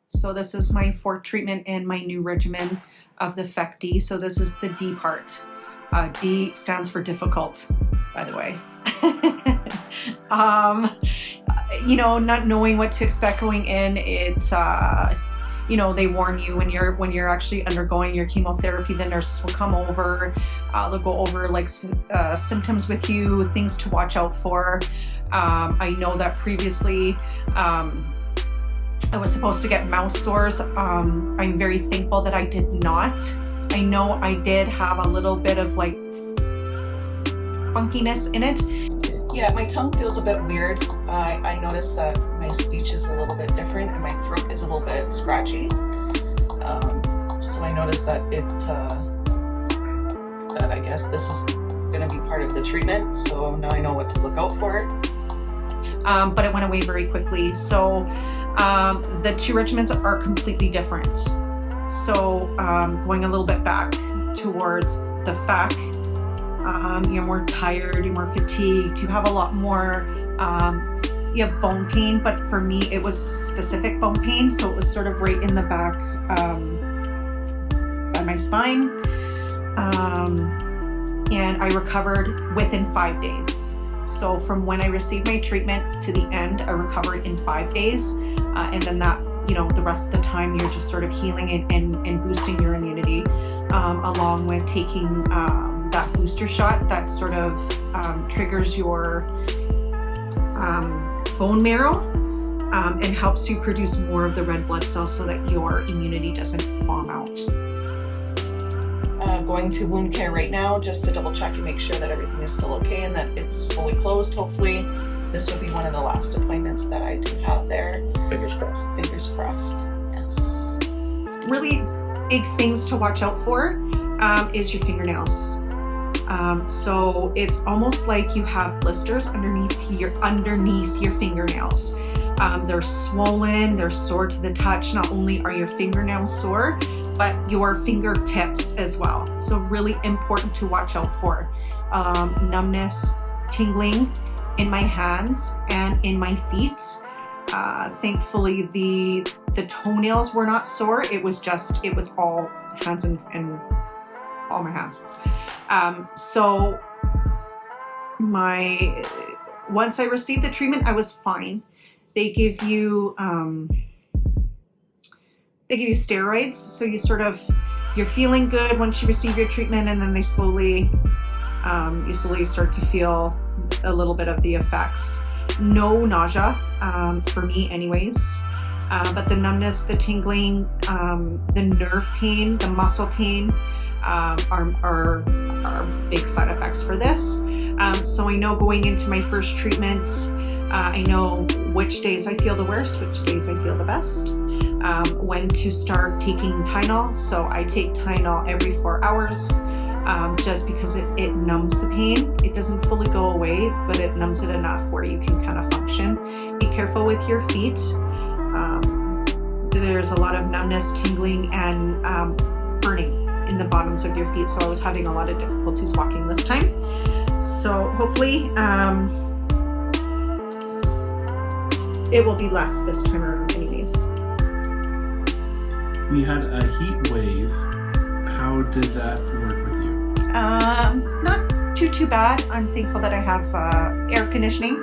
So this is my fourth treatment in my new regimen of the FECD. So this is the D part. D stands for difficult, by the way. You know, not knowing what to expect going in, you know, they warn you when you're actually undergoing your chemotherapy. The nurses will come over, they'll go over like symptoms with you, things to watch out for. I know that previously I was supposed to get mouth sores. I'm very thankful that I did not. I know I did have a little bit of like funkiness in it. Yeah, my tongue feels a bit weird. I noticed that my speech is a little bit different and my throat is a little bit scratchy. So I noticed that that I guess this is gonna be part of the treatment. So now I know what to look out for. But it went away very quickly. So the two regimens are completely different. So going a little bit back towards the FAC, you're more tired, you're more fatigued, you have a lot more, you have bone pain, but for me it was specific bone pain, so it was sort of right in the back by my spine, and I recovered within 5 days. So from when I received my treatment to the end, I recovered in 5 days, and then that, you know, the rest of the time you're just sort of healing and boosting your immunity, along with taking that booster shot that sort of triggers your bone marrow and helps you produce more of the red blood cells so that your immunity doesn't bomb out. Going to wound care right now just to double check and make sure that everything is still okay and that it's fully closed. Hopefully this will be one of the last appointments that I do have there. Fingers crossed. Fingers crossed, yes. Really big things to watch out for is your fingernails. So it's almost like you have blisters underneath your fingernails. They're swollen, they're sore to the touch. Not only are your fingernails sore, but your fingertips as well. So really important to watch out for. Numbness, tingling in my hands and in my feet. Thankfully the toenails were not sore. It was all hands and all my hands. So once I received the treatment, I was fine. They give you steroids, so you're feeling good once you receive your treatment, and then you slowly start to feel a little bit of the effects. No nausea, for me anyways, but the numbness, the tingling, the nerve pain, the muscle pain are big side effects for this. So I know going into my first treatment, I know which days I feel the worst, which days I feel the best, when to start taking Tylenol. So I take Tylenol every 4 hours, just because it numbs the pain. It doesn't fully go away, but it numbs it enough where you can kind of function. Be careful with your feet. There's a lot of numbness, tingling, and burning in the bottoms of your feet, so I was having a lot of difficulties walking this time. So hopefully it will be less this time around anyways. We had a heat wave. How did that work with you? Not too bad. I'm thankful that I have air conditioning,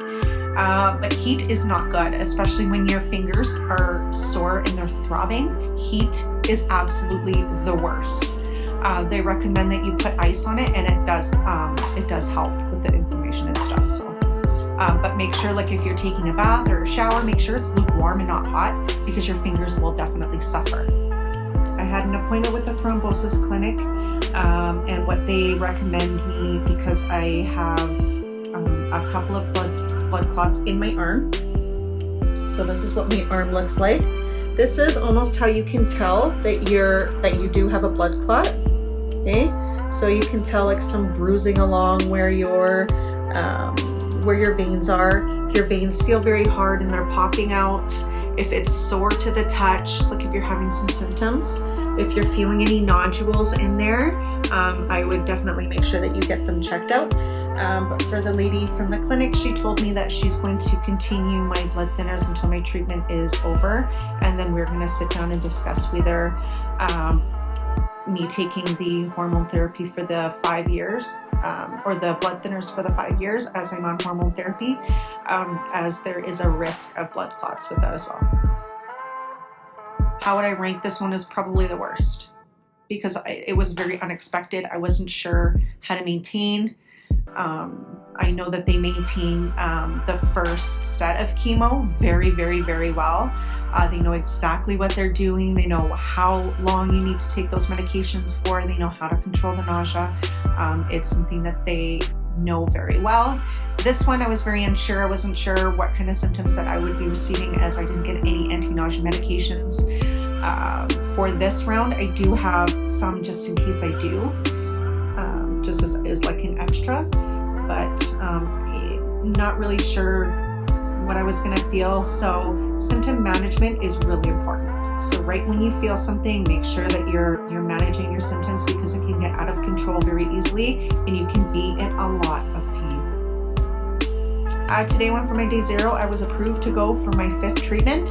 but heat is not good, especially when your fingers are sore and they're throbbing. Heat is absolutely the worst. They recommend that you put ice on it, and it does help with the inflammation and stuff. So, but make sure, like if you're taking a bath or a shower, make sure it's lukewarm and not hot, because your fingers will definitely suffer. I had an appointment with the thrombosis clinic, and what they recommend me, because I have a couple of blood clots in my arm. So this is what my arm looks like. This is almost how you can tell that you do have a blood clot. Okay, so you can tell like some bruising along where your veins are. If your veins feel very hard and they're popping out, if it's sore to the touch, like if you're having some symptoms, if you're feeling any nodules in there, I would definitely make sure that you get them checked out. But for the lady from the clinic, she told me that she's going to continue my blood thinners until my treatment is over, and then we're going to sit down and discuss whether me taking the hormone therapy for the 5 years, or the blood thinners for the 5 years as I'm on hormone therapy, as there is a risk of blood clots with that as well. How would I rank this one as probably the worst? Because it was very unexpected. I wasn't sure how to maintain. I know that they maintain the first set of chemo very, very, very well. They know exactly what they're doing. They know how long you need to take those medications for. They know how to control the nausea. It's something that they know very well. This one I was very unsure. I wasn't sure what kind of symptoms that I would be receiving, as I didn't get any anti-nausea medications. For this round, I do have some just in case I do, just as like an extra, but not really sure what I was going to feel. So symptom management is really important. So right when you feel something, make sure that you're managing your symptoms, because it can get out of control very easily and you can be in a lot of pain. Today went for my day 0. I was approved to go for my 5th treatment,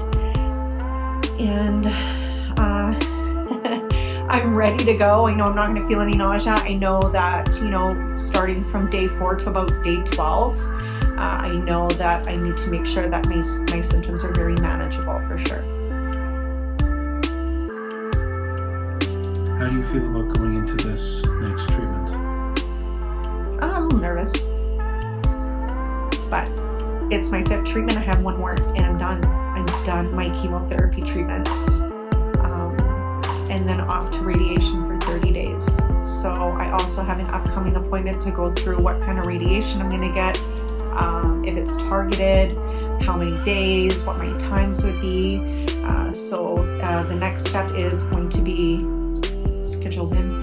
and I'm ready to go. I know I'm not going to feel any nausea. I know that, starting from day 4 to about day 12, I know that I need to make sure that my symptoms are very manageable for sure. How do you feel about going into this next treatment? I'm a little nervous, but it's my 5th treatment. I have 1 more and I'm done. I'm done my chemotherapy treatments. And then off to radiation for 30 days. So I also have an upcoming appointment to go through what kind of radiation I'm going to get, if it's targeted, how many days, what my times would be. So the next step is going to be scheduled in.